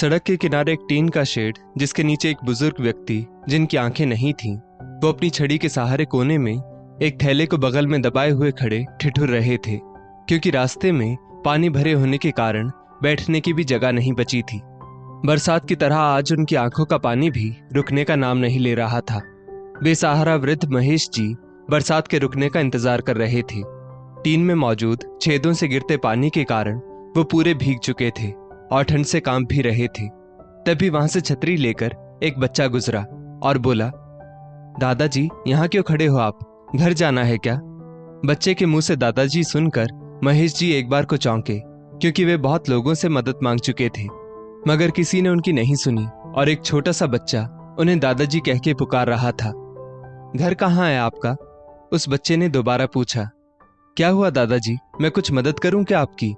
सड़क के किनारे एक टीन का शेड, जिसके नीचे एक बुजुर्ग व्यक्ति जिनकी आंखें नहीं थीं, वो अपनी छड़ी के सहारे कोने में एक थैले को बगल में दबाए हुए खड़े ठिठुर रहे थे, क्योंकि रास्ते में पानी भरे होने के कारण बैठने की भी जगह नहीं बची थी। बरसात की तरह आज उनकी आंखों का पानी भी रुकने का नाम नहीं ले रहा था। बेसहारा वृद्ध महेश जी बरसात के रुकने का इंतजार कर रहे थे। टीन में मौजूद छेदों से गिरते पानी के कारण वो पूरे भीग चुके थे और ठंड से कांप भी रहे थे। तभी वहां से छतरी लेकर एक बच्चा गुजरा और बोला, दादाजी यहाँ क्यों खड़े हो आप? घर जाना है क्या? बच्चे के मुंह से दादाजी सुनकर महेश जी एक बार को चौंके, क्योंकि वे बहुत लोगों से मदद मांग चुके थे, मगर किसी ने उनकी नहीं सुनी और एक छोटा सा बच्चा उन्हें दादाजी कह के पुकार रहा था। घर कहाँ है आपका? उस बच्चे ने दोबारा पूछा। क्या हुआ दादाजी, मैं कुछ मदद करूं क्या आपकी?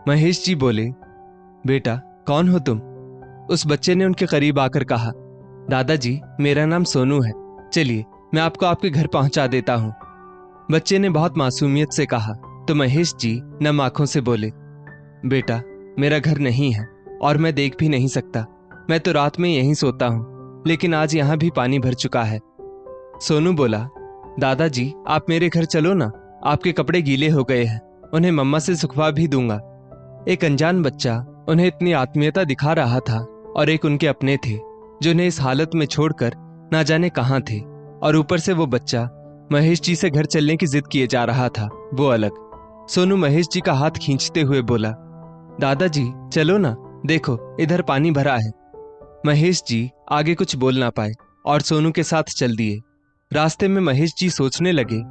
महेश जी बोले, बेटा कौन हो तुम? उस बच्चे ने उनके करीब आकर कहा, दादाजी मेरा नाम सोनू है, चलिए मैं आपको आपके घर पहुंचा देता हूं। बच्चे ने बहुत मासूमियत से कहा तो महेश जी नम आंखों से बोले, बेटा मेरा घर नहीं है और मैं देख भी नहीं सकता, मैं तो रात में यहीं सोता हूं, लेकिन आज यहां भी पानी भर चुका है। सोनू बोला, दादाजी आप मेरे घर चलो ना, आपके कपड़े गीले हो गए हैं, उन्हें मम्मा से सुखवा भी दूंगा। एक अनजान बच्चा उन्हें इतनी आत्मीयता दिखा रहा था और एक उनके अपने थे जो उन्हें इस हालत में छोड़कर ना जाने कहां थे, और ऊपर से वो बच्चा महेश जी से घर चलने की जिद किए जा रहा था, वो अलग। सोनू महेश जी का हाथ खींचते हुए बोला, दादाजी चलो ना, देखो इधर पानी भरा है। महेश जी आगे कुछ बोल ना पाए और सोनू के साथ चल दिए। रास्ते में महेश जी सोचने लगे,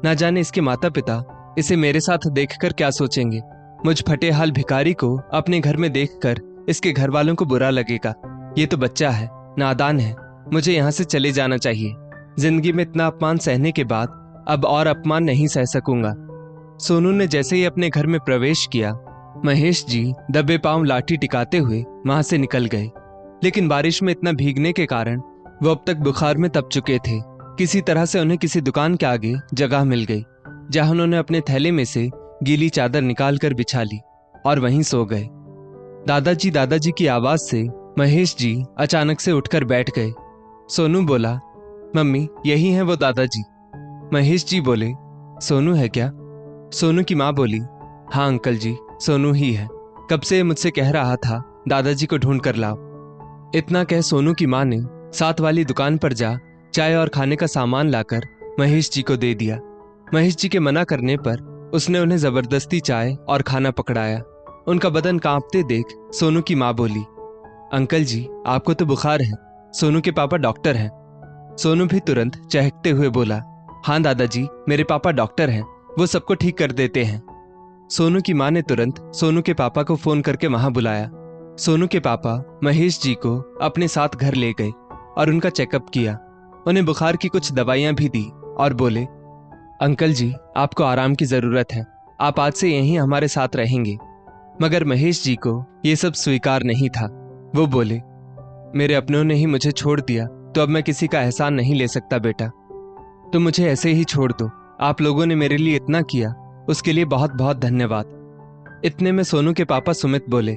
ना जाने इसके माता पिता इसे मेरे साथ देखकर क्या सोचेंगे। मुझ फटे हाल भिखारी को अपने घर में देखकर इसके घर वालों को बुरा लगेगा। ये तो बच्चा है, नादान है, मुझे यहाँ से चले जाना चाहिए। जिंदगी में इतना अपमान सहने के बाद अब और अपमान नहीं सह सकूंगा। सोनू ने जैसे ही अपने घर में प्रवेश किया, महेश जी दबे पांव लाठी टिकाते हुए वहां से निकल गए। लेकिन बारिश में इतना भीगने के कारण वो अब तक बुखार में तप चुके थे। किसी तरह से उन्हें किसी दुकान के आगे जगह मिल गई, जहां उन्होंने अपने थैले में से गीली चादर निकालकर बिछा ली और वहीं सो गए। दादाजी दादाजी की आवाज से महेश जी अचानक से उठकर बैठ गए। सोनू बोला, मम्मी यही है वो दादाजी। महेश जी बोले, सोनू है क्या? सोनू की माँ बोली, हाँ अंकल जी सोनू ही है, कब से मुझसे कह रहा था दादाजी को ढूंढ कर लाओ। इतना कह सोनू की माँ ने साथ वाली दुकान पर जा चाय और खाने का सामान लाकर महेश जी को दे दिया। महेश जी के मना करने पर उसने उन्हें जबरदस्ती चाय और खाना पकड़ाया। उनका बदन कांपते देख सोनू की माँ बोली, अंकल जी आपको तो बुखार है, सोनू के पापा डॉक्टर हैं। सोनू भी तुरंत चहकते हुए बोला, हाँ दादाजी मेरे पापा डॉक्टर हैं, वो सबको ठीक कर देते हैं। सोनू की माँ ने तुरंत सोनू के पापा को फोन करके वहां बुलाया। सोनू के पापा महेश जी को अपने साथ घर ले गए और उनका चेकअप किया। उन्हें बुखार की कुछ दवाइयां भी दी और बोले, अंकल जी आपको आराम की जरूरत है, आप आज से यहीं हमारे साथ रहेंगे। मगर महेश जी को ये सब स्वीकार नहीं था। वो बोले, मेरे अपनों ने ही मुझे छोड़ दिया तो अब मैं किसी का एहसान नहीं ले सकता बेटा, तो मुझे ऐसे ही छोड़ दो। आप लोगों ने मेरे लिए इतना किया, उसके लिए बहुत बहुत धन्यवाद। इतने में सोनू के पापा सुमित बोले,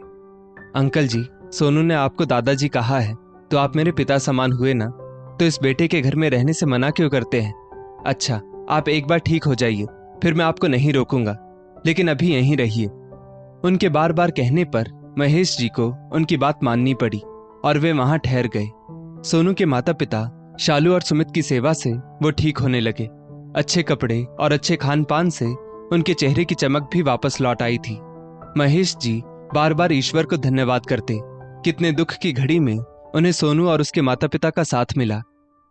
अंकल जी सोनू ने आपको दादाजी कहा है तो आप मेरे पिता समान हुए ना, तो इस बेटे के घर में रहने से मना क्यों करते हैं? अच्छा आप एक बार ठीक हो जाइए, फिर मैं आपको नहीं रोकूंगा, लेकिन अभी यहीं रहिए। उनके बार बार कहने पर महेश जी को उनकी बात माननी पड़ी और वे वहां ठहर गए। सोनू के माता पिता शालू और सुमित की सेवा से वो ठीक होने लगे। अच्छे कपड़े और अच्छे खान पान से उनके चेहरे की चमक भी वापस लौट आई थी। महेश जी बार बार ईश्वर को धन्यवाद करते। कितने दुख की घड़ी में उन्हें सोनू और उसके माता पिता का साथ मिला।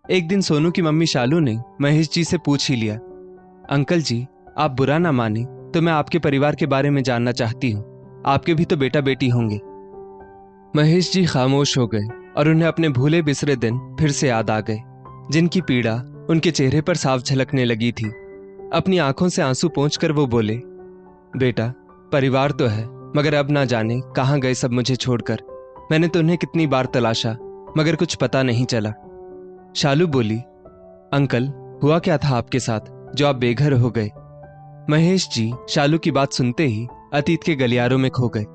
एक दिन सोनू की मम्मी शालू ने महेश जी से पूछ ही लिया, अंकल जी आप बुरा ना माने तो मैं आपके परिवार के बारे में जानना चाहती हूँ, आपके भी तो बेटा बेटी होंगे। महेश जी खामोश हो गए और उन्हें अपने भूले बिसरे दिन फिर से याद आ गए, जिनकी पीड़ा उनके चेहरे पर साफ झलकने लगी थी। अपनी आंखों से आंसू पोंछकर वो बोले, बेटा परिवार तो है, मगर अब ना जाने कहाँ गए सब मुझे छोड़कर। मैंने तो उन्हें कितनी बार तलाशा, मगर कुछ पता नहीं चला। शालू बोली, अंकल हुआ क्या था आपके साथ जो आप बेघर हो गए? महेश जी शालू की बात सुनते ही अतीत के गलियारों में खो गए।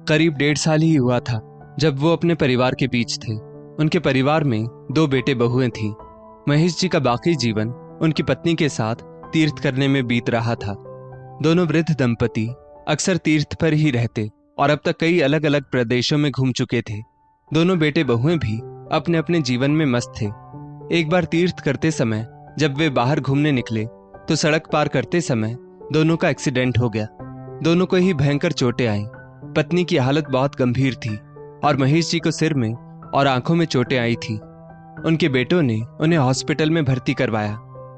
करीब 1.5 साल ही हुआ था जब वो अपने परिवार के बीच थे, उनके परिवार में 2 बेटे बहुएं थीं। महेश जी का बाकी जीवन उनकी पत्नी के साथ तीर्थ करने में बीत रहा था। दोनों वृद्ध दंपति अक्सर तीर्थ पर ही रहते और अब तक कई अलग अलग प्रदेशों में घूम चुके थे। दोनों बेटे बहुएं भी अपने अपने जीवन में मस्त थे। एक बार तीर्थ करते समय जब वे बाहर घूमने निकले तो सड़क पार करते समय दोनों का एक्सीडेंट हो गया। दोनों को ही भयंकर चोटें आईं। पत्नी की हालत बहुत गंभीर थी और महेश जी को सिर में और आंखों में चोटें आई थी। उनके बेटों ने उन्हें हॉस्पिटल में भर्ती करवाया,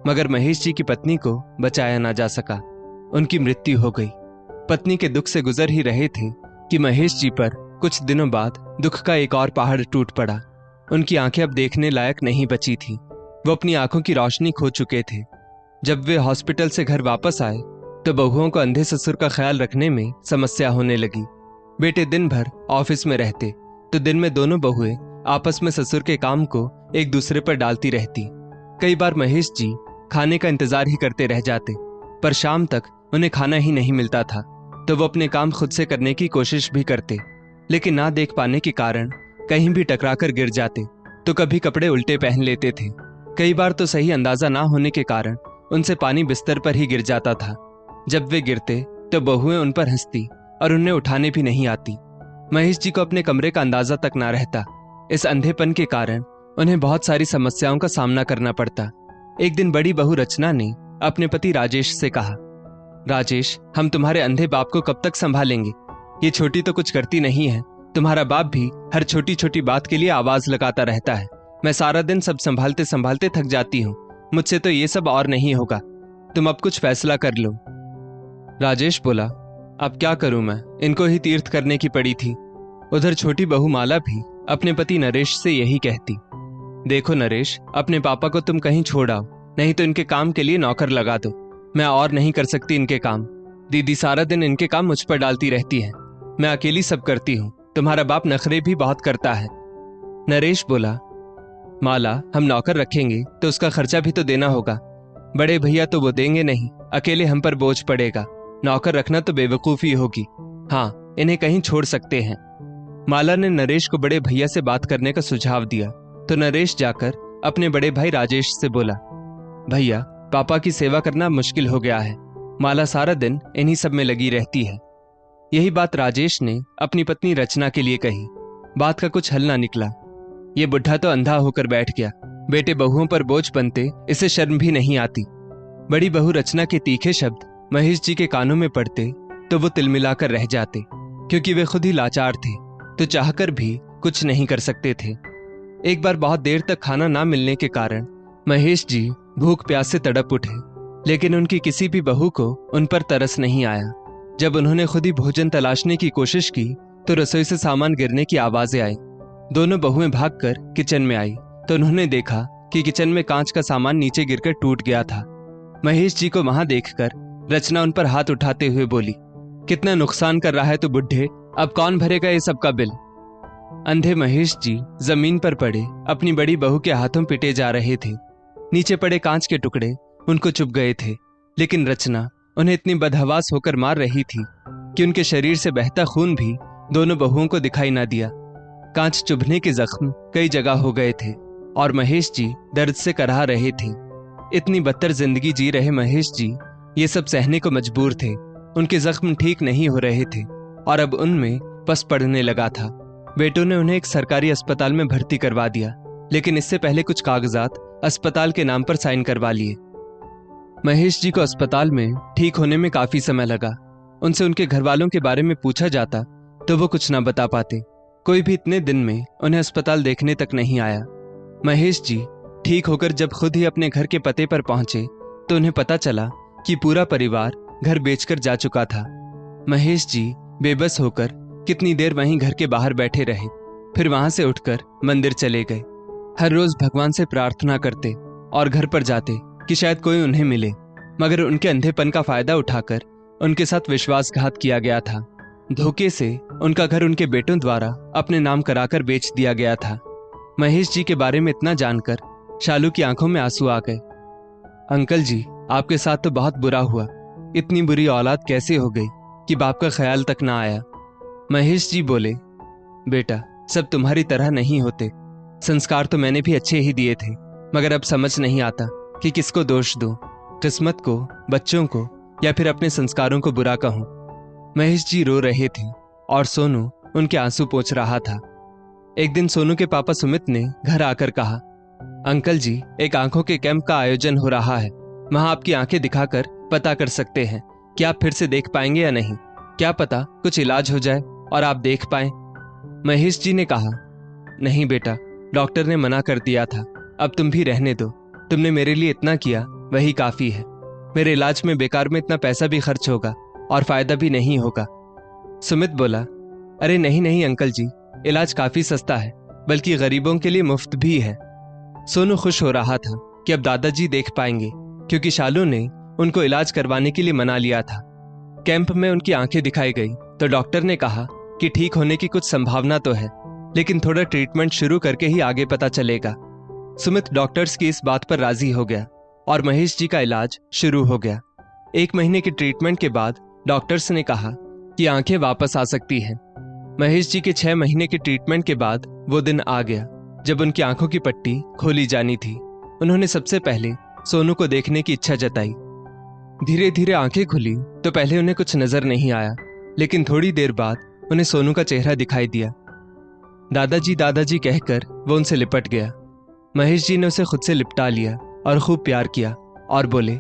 मगर महेश जी की पत्नी को बचाया ना जा सका। उनकी मृत्यु हो गई। पत्नी के दुख से गुजर ही रहे थे कि महेश जी पर कुछ दिनों बाद दुख का एक और पहाड़ टूट पड़ा। उनकी आंखें अब देखने लायक नहीं बची थी। वो अपनी आंखों की रोशनी खो चुके थे। जब वे हॉस्पिटल से घर वापस आए तो बहुओं को अंधे ससुर का ख्याल रखने में समस्या होने लगी। बेटे दिन भर ऑफिस में रहते तो दिन में दोनों बहुएं आपस में ससुर के काम को एक दूसरे पर डालती रहती। कई बार महेश जी खाने का इंतजार ही करते रह जाते, पर शाम तक उन्हें खाना ही नहीं मिलता था तो वो अपने काम खुद से करने की कोशिश भी करते, लेकिन ना देख पाने के कारण कहीं भी टकराकर गिर जाते तो कभी कपड़े उल्टे पहन लेते थे। कई बार तो सही अंदाजा ना होने के कारण उनसे पानी बिस्तर पर ही गिर जाता था। जब वे गिरते तो बहुएं उन पर हंसती और उन्हें उठाने भी नहीं आती। महेश जी को अपने कमरे का अंदाजा तक ना रहता। इस अंधेपन के कारण उन्हें बहुत सारी समस्याओं का सामना करना पड़ता। एक दिन बड़ी बहू रचना ने अपने पति राजेश से कहा, राजेश, हम तुम्हारे अंधे बाप को कब तक संभालेंगे? ये छोटी तो कुछ करती नहीं है। तुम्हारा बाप भी हर छोटी छोटी बात के लिए आवाज लगाता रहता है। मैं सारा दिन सब संभालते संभालते थक जाती हूँ। मुझसे तो ये सब और नहीं होगा। तुम अब कुछ फैसला कर लो। राजेश बोला, अब क्या करूं मैं? इनको ही तीर्थ करने की पड़ी थी। उधर छोटी बहू माला भी अपने पति नरेश से यही कहती, देखो नरेश, अपने पापा को तुम कहीं छोड़ आओ, नहीं तो इनके काम के लिए नौकर लगा दो। मैं और नहीं कर सकती इनके काम। दीदी सारा दिन इनके काम मुझ पर डालती रहती है। मैं अकेली सब करती हूँ। तुम्हारा बाप नखरे भी बहुत करता है। नरेश बोला, माला, हम नौकर रखेंगे तो उसका खर्चा भी तो देना होगा। बड़े भैया तो वो देंगे नहीं, अकेले हम पर बोझ पड़ेगा। नौकर रखना तो बेवकूफी होगी। हाँ, इन्हें कहीं छोड़ सकते हैं। माला ने नरेश को बड़े भैया से बात करने का सुझाव दिया तो नरेश जाकर अपने बड़े भाई राजेश से बोला, भैया, पापा की सेवा करना मुश्किल हो गया है। माला सारा दिन इन्हीं सब में लगी रहती है। यही बात राजेश ने अपनी पत्नी रचना के लिए कही। बात का कुछ हल ना निकला। ये बुढ़ा तो अंधा होकर बैठ गया। बेटे बहुओं पर बोझ बनते इसे शर्म भी नहीं आती। बड़ी बहू रचना के तीखे शब्द महेश जी के कानों में पड़ते तो वो तिलमिलाकर रह जाते, क्योंकि वे खुद ही लाचार थे तो चाहकर भी कुछ नहीं कर सकते थे। एक बार बहुत देर तक खाना ना मिलने के कारण महेश जी भूख प्यास से तड़प उठे, लेकिन उनकी किसी भी बहू को उन पर तरस नहीं आया। जब उन्होंने खुद ही भोजन तलाशने की कोशिश की तो रसोई से सामान गिरने की आवाजें आई। दोनों बहुएं भागकर किचन में आई तो उन्होंने देखा कि किचन में कांच का सामान नीचे गिरकर टूट गया था। महेश जी को वहां देखकर रचना उन पर हाथ उठाते हुए बोली, कितना नुकसान कर रहा है तू बुढ़े, अब कौन भरेगा ये सबका बिल? अंधे महेश जी जमीन पर पड़े अपनी बड़ी बहू के हाथों पिटे जा रहे थे। नीचे पड़े कांच के टुकड़े उनको चुभ गए थे, लेकिन रचना उन्हें इतनी बदहवास होकर मार रही थी कि उनके शरीर से बहता खून भी दोनों बहुओं को दिखाई ना दिया। कांच चुभने के जख्म कई जगह हो गए थे और महेश जी दर्द से कराह रहे थे। इतनी बदतर जिंदगी जी रहे महेश जी ये सब सहने को मजबूर थे। उनके जख्म ठीक नहीं हो रहे थे और अब उनमें पस पड़ने लगा था। बेटों ने उन्हें एक सरकारी अस्पताल में भर्ती करवा दिया, लेकिन इससे पहले कुछ कागजात अस्पताल के नाम पर साइन करवा लिए। महेश जी को अस्पताल में ठीक होने में काफी समय लगा। उनसे उनके घर वालों के बारे में पूछा जाता तो वो कुछ ना बता पाते। कोई भी इतने दिन में उन्हें अस्पताल देखने तक नहीं आया। महेश जी ठीक होकर जब खुद ही अपने घर के पते पर पहुंचे तो उन्हें पता चला कि पूरा परिवार घर बेचकर जा चुका था। महेश जी बेबस होकर कितनी देर वहीं घर के बाहर बैठे रहे, फिर वहां से उठकर मंदिर चले गए। हर रोज भगवान से प्रार्थना करते और घर पर जाते कि शायद कोई उन्हें मिले, मगर उनके अंधेपन का फायदा उठाकर उनके साथ विश्वासघात किया गया था। धोखे से उनका घर उनके बेटों द्वारा अपने नाम कराकर बेच दिया गया था। महेश जी के बारे में इतना जानकर शालू की आंखों में आंसू आ गए। अंकल जी, आपके साथ तो बहुत बुरा हुआ। इतनी बुरी औलाद कैसे हो गई कि बाप का ख्याल तक ना आया। महेश जी बोले, बेटा, सब तुम्हारी तरह नहीं होते। संस्कार तो मैंने भी अच्छे ही दिए थे, मगर अब समझ नहीं आता कि किसको दोष दूं, किस्मत को, बच्चों को, या फिर अपने संस्कारों को बुरा कहूं। महेश जी रो रहे थे और सोनू उनके आंसू पोंछ रहा था। एक दिन सोनू के पापा सुमित ने घर आकर कहा, अंकल जी, एक आंखों के कैंप का आयोजन हो रहा है। वहां आपकी आंखें दिखाकर पता कर सकते हैं कि आप फिर से देख पाएंगे या नहीं। क्या पता कुछ इलाज हो जाए और आप देख पाएं। महेश जी ने कहा, नहीं बेटा, डॉक्टर ने मना कर दिया था। अब तुम भी रहने दो। तुमने मेरे लिए इतना किया, वही काफी है। मेरे इलाज में बेकार में इतना पैसा भी खर्च होगा और फायदा भी नहीं होगा। सुमित बोला, अरे नहीं नहीं अंकल जी, इलाज काफी सस्ता है, बल्कि गरीबों के लिए मुफ्त भी है। सोनू खुश हो रहा था कि अब दादाजी देख पाएंगे, क्योंकि शालू ने उनको इलाज करवाने के लिए मना लिया था। कैंप में उनकी आंखें दिखाई गई तो डॉक्टर ने कहा कि ठीक होने की कुछ संभावना तो है, लेकिन थोड़ा ट्रीटमेंट शुरू करके ही आगे पता चलेगा। सुमित डॉक्टर्स की इस बात पर राजी हो गया और महेश जी का इलाज शुरू हो गया। 1 महीने की ट्रीटमेंट के बाद डॉक्टर्स ने कहा कि आंखें वापस आ सकती हैं। महेश जी के 6 महीने की ट्रीटमेंट के बाद वो दिन आ गया जब उनकी आंखों की पट्टी खोली जानी थी। उन्होंने सबसे पहले सोनू को देखने की इच्छा जताई। धीरे धीरे आंखें खुली तो पहले उन्हें कुछ नजर नहीं आया, लेकिन थोड़ी देर बाद उन्हें सोनू का चेहरा दिखाई दिया। दादाजी दादाजी कहकर वो उनसे लिपट गया। महेश जी ने उसे खुद से लिपटा लिया और खूब प्यार किया और बोले,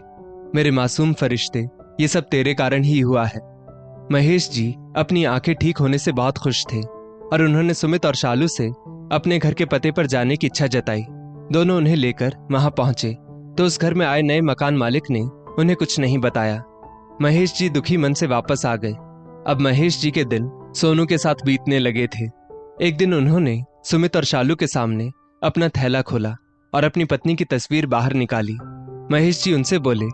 मेरे मासूम फरिश्ते, ये सब तेरे कारण ही हुआ है। महेश जी अपनी आंखें ठीक होने से बहुत खुश थे और उन्होंने सुमित और शालू से अपने घर के पते पर जाने की इच्छा जताई। दोनों उन्हें लेकर वहां पहुंचे तो उस घर में आए नए मकान मालिक ने उन्हें कुछ नहीं बताया। महेश जी दुखी मन से वापस आ गए। अब महेश जी के दिन सोनू के साथ बीतने लगे थे। एक दिन उन्होंने सुमित और शालू के सामने अपना थैला खोला और अपनी पत्नी की तस्वीर बाहर निकाली। महेश जी उनसे बोले,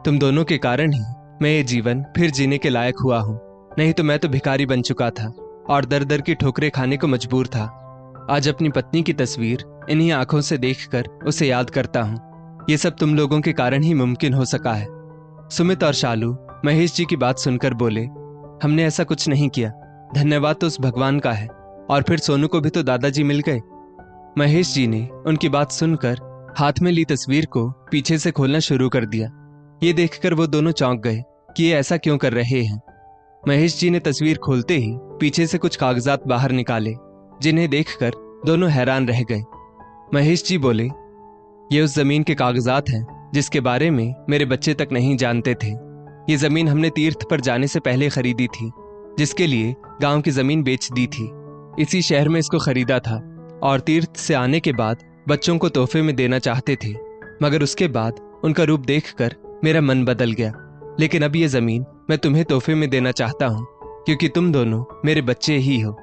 तुम दोनों के कारण ही मैं ये जीवन फिर जीने के लायक हुआ हूं, नहीं तो मैं तो भिखारी बन चुका था और दर दर की ठोकरें खाने को मजबूर था। आज अपनी पत्नी की तस्वीर इन्हीं आंखों से देखकर उसे याद करता हूं। ये सब तुम लोगों के कारण ही मुमकिन हो सका है। सुमित और शालू महेश जी की बात सुनकर बोले, हमने ऐसा कुछ नहीं किया, धन्यवाद तो उस भगवान का है। और फिर सोनू को भी तो दादाजी मिल गए। महेश जी ने उनकी बात सुनकर हाथ में ली तस्वीर को पीछे से खोलना शुरू कर दिया। ये देखकर वो दोनों चौंक गए कि ये ऐसा क्यों कर रहे हैं। महेश जी ने तस्वीर खोलते ही पीछे से कुछ कागजात बाहर निकाले, जिन्हें देखकर दोनों हैरान रह गए। महेश जी बोले, ये उस जमीन के कागजात हैं जिसके बारे में मेरे बच्चे तक नहीं जानते थे। ये जमीन हमने तीर्थ पर जाने से पहले खरीदी थी, जिसके लिए गांव की जमीन बेच दी थी। इसी शहर में इसको खरीदा था और तीर्थ से आने के बाद बच्चों को तोहफे में देना चाहते थे, मगर उसके बाद उनका रूप देखकर मेरा मन बदल गया। लेकिन अब ये जमीन मैं तुम्हें तोहफे में देना चाहता हूँ, क्योंकि तुम दोनों मेरे बच्चे ही हो।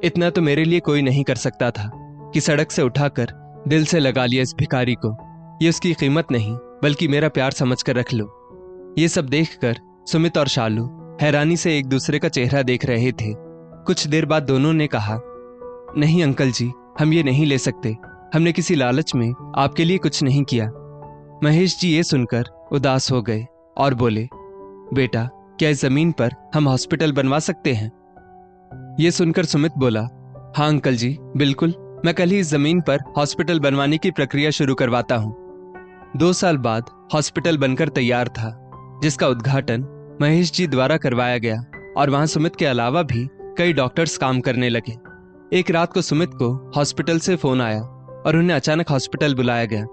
इतना तो मेरे लिए कोई नहीं कर सकता था कि सड़क से उठाकर दिल से लगा लिया इस भिखारी को। ये उसकी कीमत नहीं, बल्कि मेरा प्यार समझकर रख लो। ये सब देखकर सुमित और शालू हैरानी से एक दूसरे का चेहरा देख रहे थे। कुछ देर बाद दोनों ने कहा, नहीं अंकल जी, हम ये नहीं ले सकते। हमने किसी लालच में आपके लिए कुछ नहीं किया। महेश जी ये सुनकर उदास हो गए और बोले, बेटा, क्या इस जमीन पर हम हॉस्पिटल बनवा सकते हैं? ये सुनकर सुमित बोला, हाँ अंकल जी, बिल्कुल, मैं कल ही इस जमीन पर हॉस्पिटल बनवाने की प्रक्रिया शुरू करवाता हूँ। 2 साल बाद हॉस्पिटल बनकर तैयार था, जिसका उद्घाटन महेश जी द्वारा करवाया गया और वहां सुमित के अलावा भी कई डॉक्टर्स काम करने लगे। एक रात को सुमित को हॉस्पिटल से फोन आया और उन्हें अचानक हॉस्पिटल बुलाया गया।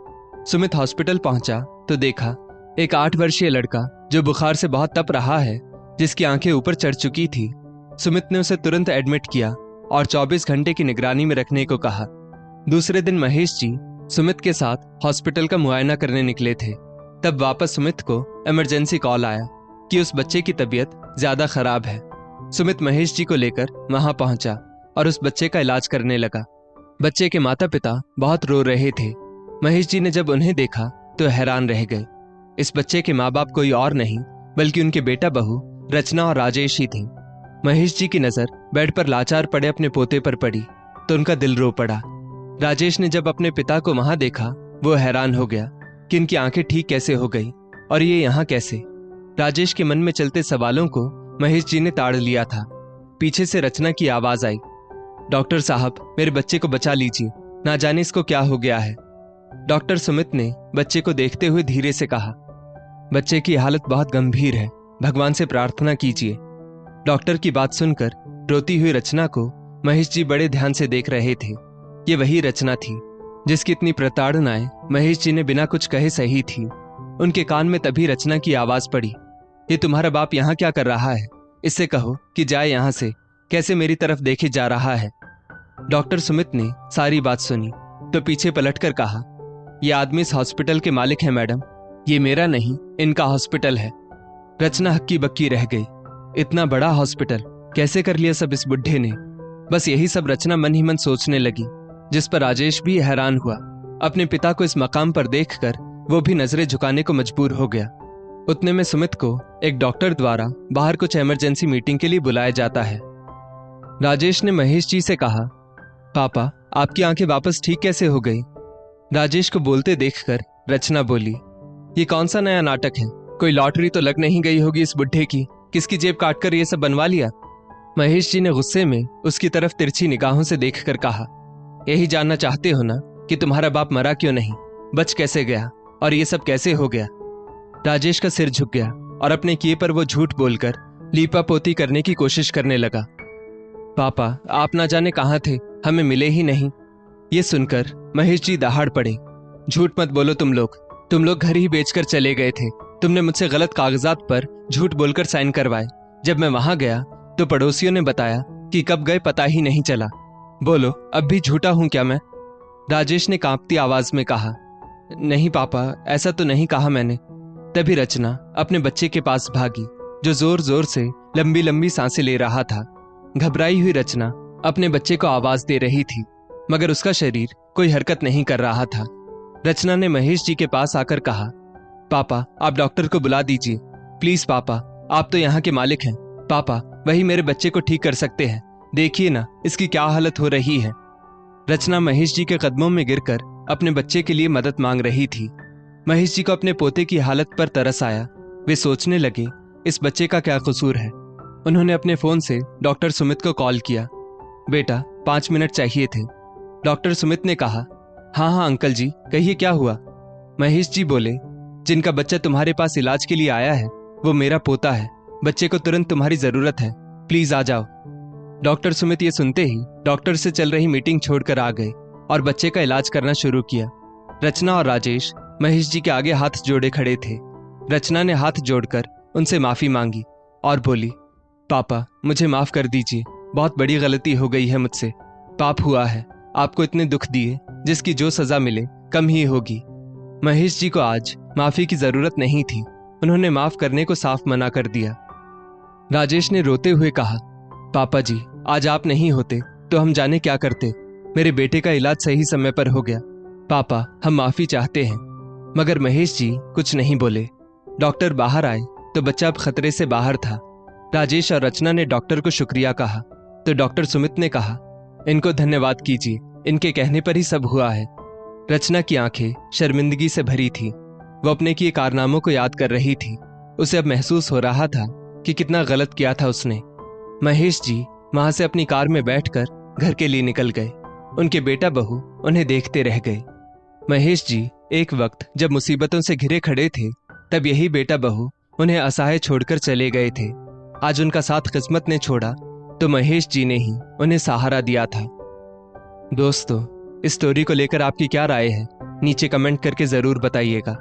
सुमित हॉस्पिटल पहुंचा तो देखा एक 8 वर्षीय लड़का जो बुखार से बहुत तप रहा है, जिसकी आंखें ऊपर चढ़ चुकी थी। सुमित ने उसे तुरंत एडमिट किया और 24 घंटे की निगरानी में रखने को कहा। दूसरे दिन महेश जी सुमित के साथ हॉस्पिटल का मुआयना करने निकले थे। तब वापस सुमित को इमरजेंसी कॉल आया कि उस बच्चे की तबीयत ज्यादा खराब है। सुमित महेश जी को लेकर वहां पहुंचा और उस बच्चे का इलाज करने लगा। बच्चे के माता पिता बहुत रो रहे थे। महेश जी ने जब उन्हें देखा तो हैरान रह गए। इस बच्चे के माँ बाप कोई और नहीं बल्कि उनके बेटा बहू रचना और राजेश ही थे। महेश जी की नजर बेड पर लाचार पड़े अपने पोते पर पड़ी तो उनका दिल रो पड़ा। राजेश ने जब अपने पिता को वहां देखा, वो हैरान हो गया कि इनकी आंखें ठीक कैसे हो गई और ये यहाँ कैसे। राजेश के मन में चलते सवालों को महेश जी ने ताड़ लिया था। पीछे से रचना की आवाज आई, डॉक्टर साहब, मेरे बच्चे को बचा लीजिए, ना जाने इसको क्या हो गया है। डॉक्टर सुमित ने बच्चे को देखते हुए धीरे से कहा, बच्चे की हालत बहुत गंभीर है, भगवान से प्रार्थना कीजिए। डॉक्टर की बात सुनकर रोती हुई रचना को महेश जी बड़े ध्यान से देख रहे थे। ये वही रचना थी जिसकी इतनी प्रताड़नाएं महेश जी ने बिना कुछ कहे सही थी। उनके कान में तभी रचना की आवाज पड़ी, ये तुम्हारा बाप यहाँ क्या कर रहा है? इससे कहो कि जाए यहाँ से, कैसे मेरी तरफ देखे जा रहा है। डॉक्टर सुमित ने सारी बात सुनी तो पीछे पलटकर कहा, यह आदमी इस हॉस्पिटल के मालिक है मैडम, ये मेरा नहीं, इनका हॉस्पिटल है। रचना हक्की बक्की रह गई। इतना बड़ा हॉस्पिटल कैसे कर लिया सब इस बुढ़े ने? बस यही सब रचना मन ही मन सोचने लगी, जिस पर राजेश भी हैरान हुआ। अपने पिता को इस मकाम पर देखकर वो भी नजरें झुकाने को मजबूर हो गया। उतने में सुमित को एक डॉक्टर द्वारा बाहर कुछ इमरजेंसी मीटिंग के लिए बुलाया जाता है। राजेश ने महेश जी से कहा, पापा, आपकी आंखें वापस ठीक कैसे हो गई? राजेश को बोलते देखकर रचना बोली, ये कौन सा नया नाटक है? कोई लॉटरी तो लग नहीं गई होगी इस बुढ़े की, किसकी जेब काटकर ये सब बनवा लिया? महेश जी ने गुस्से में उसकी तरफ तिरछी निगाहों से देखकर कहा, यही जानना चाहते हो ना कि तुम्हारा बाप मरा क्यों नहीं, बच कैसे गया और ये सब कैसे हो गया? राजेश का सिर झुक गया और अपने किए पर वो झूठ बोलकर लीपा पोती करने की कोशिश करने लगा। पापा, आप ना जाने कहाँ थे, हमें मिले ही नहीं। ये सुनकर महेश जी दहाड़ पड़े, झूठ मत बोलो तुम लोग घर ही बेचकर चले गए थे। तुमने मुझसे गलत कागजात पर झूठ बोलकर साइन करवाए। जब मैं वहां गया तो पड़ोसियों ने बताया कि कब गए पता ही नहीं चला। बोलो, अब भी झूठा हूं क्या मैं? राजेश ने कांपती आवाज में कहा, नहीं पापा, ऐसा तो नहीं कहा मैंने। तभी रचना अपने बच्चे के पास भागी, जो जोर जोर से लंबी लंबी सांसें ले रहा था। घबराई हुई रचना अपने बच्चे को आवाज दे रही थी, मगर उसका शरीर कोई हरकत नहीं कर रहा था। रचना ने महेश जी के पास आकर कहा, पापा, आप डॉक्टर को बुला दीजिए प्लीज। पापा, आप तो यहाँ के मालिक हैं। पापा, वही मेरे बच्चे को ठीक कर सकते हैं। देखिए ना इसकी क्या हालत हो रही है। रचना महेश जी के कदमों में गिरकर अपने बच्चे के लिए मदद मांग रही थी। महेश जी को अपने पोते की हालत पर तरस आया। वे सोचने लगे, इस बच्चे का क्या कसूर है। उन्होंने अपने फोन से डॉक्टर सुमित को कॉल किया। बेटा, 5 मिनट चाहिए थे। डॉक्टर सुमित ने कहा, हाँ अंकल जी, कहिए क्या हुआ। महेश जी बोले, जिनका बच्चा तुम्हारे पास इलाज के लिए आया है वो मेरा पोता है। बच्चे को तुरंत तुम्हारी जरूरत है, प्लीज आ जाओ। डॉक्टर सुमित ये सुनते ही डॉक्टर से चल रही मीटिंग छोड़कर आ गए और बच्चे का इलाज करना शुरू किया। रचना और राजेश महेश जी के आगे हाथ जोड़े खड़े थे। रचना ने हाथ जोड़कर उनसे माफी मांगी और बोली, पापा, मुझे माफ कर दीजिए, बहुत बड़ी गलती हो गई है मुझसे। पाप हुआ है, आपको इतने दुख दिए जिसकी जो सजा मिले कम ही होगी। महेश जी को आज माफी की जरूरत नहीं थी। उन्होंने माफ करने को साफ मना कर दिया। राजेश ने रोते हुए कहा, पापा जी, आज आप नहीं होते तो हम जाने क्या करते। मेरे बेटे का इलाज सही समय पर हो गया। पापा, हम माफी चाहते हैं। मगर महेश जी कुछ नहीं बोले। डॉक्टर बाहर आए तो बच्चा अब खतरे से बाहर था। राजेश और रचना ने डॉक्टर को शुक्रिया कहा तो डॉक्टर सुमित ने कहा, इनको धन्यवाद कीजिए, इनके कहने पर ही सब हुआ है। रचना की आंखें शर्मिंदगी से भरी थी। वो अपने किए कारनामों को याद कर रही थी। उसे अब महसूस हो रहा था कि कितना गलत किया था उसने। महेश जी वहां से अपनी कार में बैठकर घर के लिए निकल गए। उनके बेटा बहू उन्हें देखते रह गए। महेश जी एक वक्त जब मुसीबतों से घिरे खड़े थे, तब यही बेटा बहू उन्हें असहाय छोड़कर चले गए थे। आज उनका साथ किस्मत ने छोड़ा तो महेश जी ने ही उन्हें सहारा दिया था। दोस्तों, इस स्टोरी को लेकर आपकी क्या राय है, नीचे कमेंट करके जरूर बताइएगा।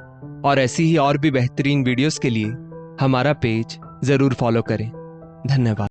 और ऐसी ही और भी बेहतरीन वीडियोस के लिए हमारा पेज जरूर फॉलो करें। धन्यवाद।